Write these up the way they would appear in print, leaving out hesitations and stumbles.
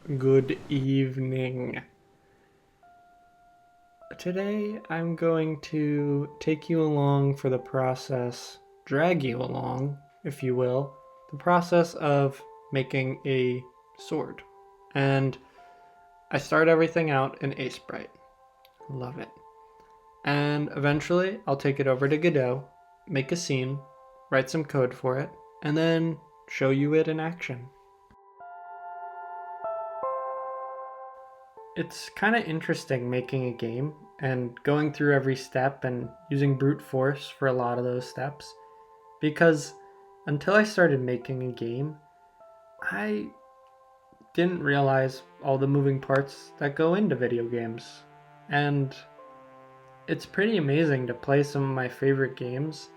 Good evening. Today I'm going to take you along for the process, drag you along, if you will, the process of making a sword. And I start everything out in Aseprite. Love it. And eventually I'll take it over to Godot, make a scene, write some code for it, and then show you it in action. It's kind of interesting making a game and going through every step and using brute force for a lot of those steps, because until I started making a game, I didn't realize all the moving parts that go into video games. And it's pretty amazing to play some of my favorite games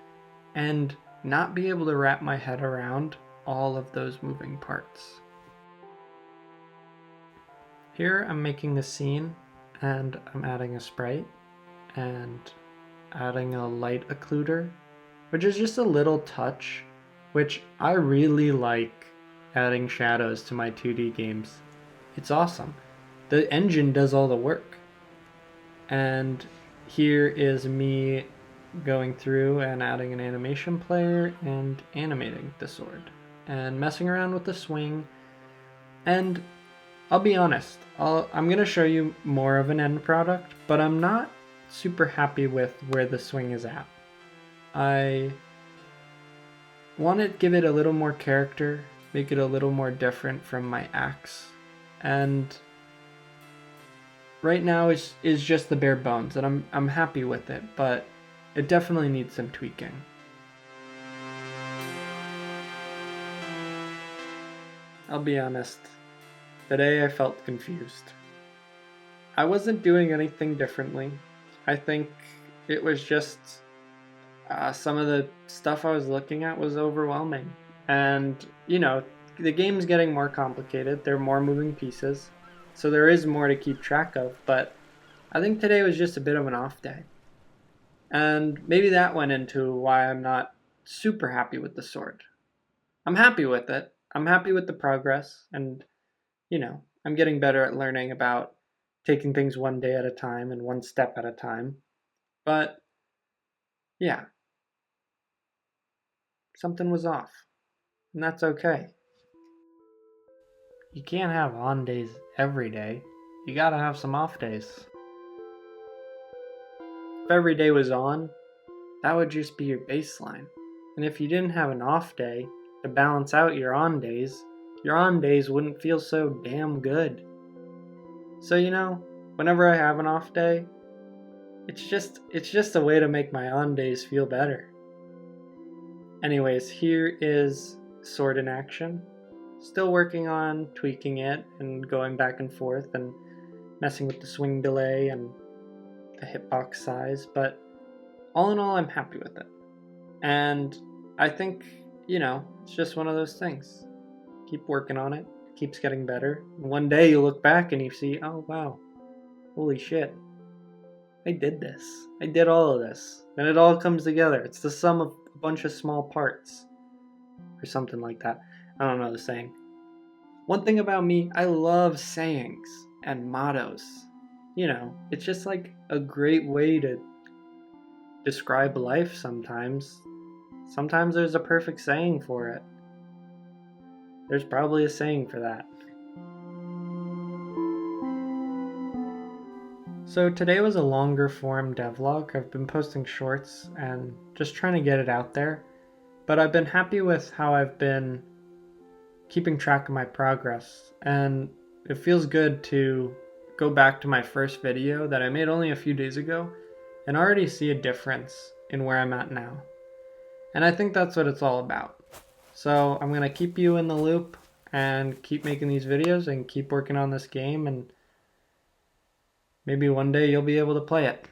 and not be able to wrap my head around all of those moving parts. Here I'm making a scene and I'm adding a sprite and adding a light occluder, which is just a little touch, which I really like adding shadows to my 2D games. It's awesome. The engine does all the work. And here is me going through and adding an animation player and animating the sword and messing around with the swing. And I'll be honest, I'm going to show you more of an end product, but I'm not super happy with where the swing is at. I want to give it a little more character, make it a little more different from my axe, and right now is just the bare bones, and I'm happy with it, but it definitely needs some tweaking. I'll be honest. Today I felt confused. I wasn't doing anything differently. I think it was just some of the stuff I was looking at was overwhelming. And, the game's getting more complicated. There are more moving pieces. So there is more to keep track of. But I think today was just a bit of an off day. And maybe that went into why I'm not super happy with the sword. I'm happy with it. I'm happy with the progress. And I'm getting better at learning about taking things one day at a time and one step at a time. But, yeah, something was off. And that's okay. You can't have on days every day. You gotta have some off days. If every day was on, that would just be your baseline. And if you didn't have an off day to balance out your on days wouldn't feel so damn good. So, whenever I have an off day, it's just a way to make my on days feel better. Anyways, here is Sword in action. Still working on tweaking it and going back and forth and messing with the swing delay and the hitbox size, but all in all, I'm happy with it. And I think, it's just one of those things. Keep working on it. It keeps getting better. One day you look back and you see, oh wow, holy shit. I did this. I did all of this. And it all comes together. It's the sum of a bunch of small parts. Or something like that. I don't know the saying. One thing about me, I love sayings and mottos. It's just like a great way to describe life sometimes. Sometimes there's a perfect saying for it. There's probably a saying for that. So today was a longer form devlog. I've been posting shorts and just trying to get it out there. But I've been happy with how I've been keeping track of my progress. And it feels good to go back to my first video that I made only a few days ago and already see a difference in where I'm at now. And I think that's what it's all about. So I'm going to keep you in the loop and keep making these videos and keep working on this game, and maybe one day you'll be able to play it.